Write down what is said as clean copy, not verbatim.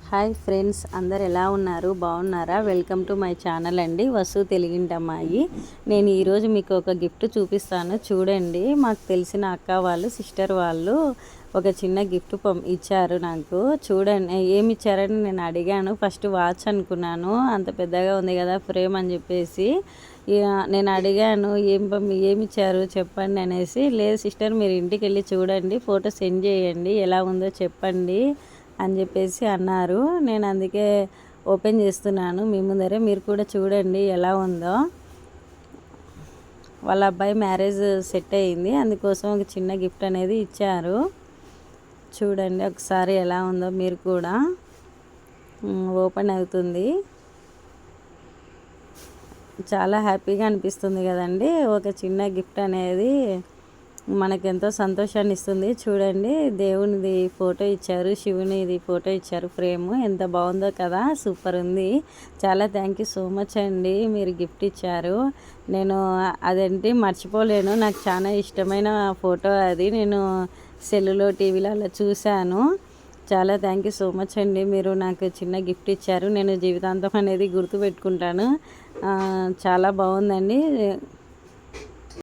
Hi friends, అందరు ఎలా ఉన్నారు? బాగున్నారా? వెల్కమ్ టు మై ఛానల్ అండి, వసు తెలుగింటమ్మాయి. నేను ఈరోజు మీకు ఒక గిఫ్ట్ చూపిస్తాను, చూడండి. మాకు తెలిసిన అక్క వాళ్ళు, సిస్టర్ వాళ్ళు ఒక చిన్న గిఫ్ట్ ఇచ్చారు నాకు. చూడండి ఏమి ఇచ్చారని నేను అడిగాను. ఫస్ట్ వాచ్ అనుకున్నాను, అంత పెద్దగా ఉంది కదా ఫ్రేమ్ అని చెప్పేసి. నేను అడిగాను, ఏమి ఇచ్చారు చెప్పండి అనేసి. లేదు సిస్టర్, మీరు ఇంటికి వెళ్ళి చూడండి, ఫోటో సెండ్ చేయండి, ఎలా ఉందో చెప్పండి అని చెప్పేసి అన్నారు. నేను అందుకే ఓపెన్ చేస్తున్నాను మీ ముందరే, మీరు కూడా చూడండి ఎలా ఉందో. వాళ్ళ అబ్బాయి మ్యారేజ్ సెట్ అయ్యింది, అందుకోసం ఒక చిన్న గిఫ్ట్ అనేది ఇచ్చారు. చూడండి ఒకసారి ఎలా ఉందో మీరు కూడా. ఓపెన్ అవుతుంది, చాలా హ్యాపీగా అనిపిస్తుంది కదండి. ఒక చిన్న గిఫ్ట్ అనేది మనకెంతో సంతోషాన్ని ఇస్తుంది. చూడండి, దేవునిది ఫోటో ఇచ్చారు, శివునిది ఫోటో ఇచ్చారు ఫ్రేమ్. ఎంత బాగుందో కదా, సూపర్ ఉంది. చాలా థ్యాంక్ యూ సో మచ్ అండి, మీరు గిఫ్ట్ ఇచ్చారు. నేను అదేంటి మర్చిపోలేను, నాకు చాలా ఇష్టమైన ఫోటో అది. నేను సెల్లులో టీవీలో అలా చూశాను. చాలా థ్యాంక్ యూ సో మచ్ అండి, మీరు నాకు చిన్న గిఫ్ట్ ఇచ్చారు. నేను జీవితాంతం అనేది గుర్తుపెట్టుకుంటాను. చాలా బాగుందండి.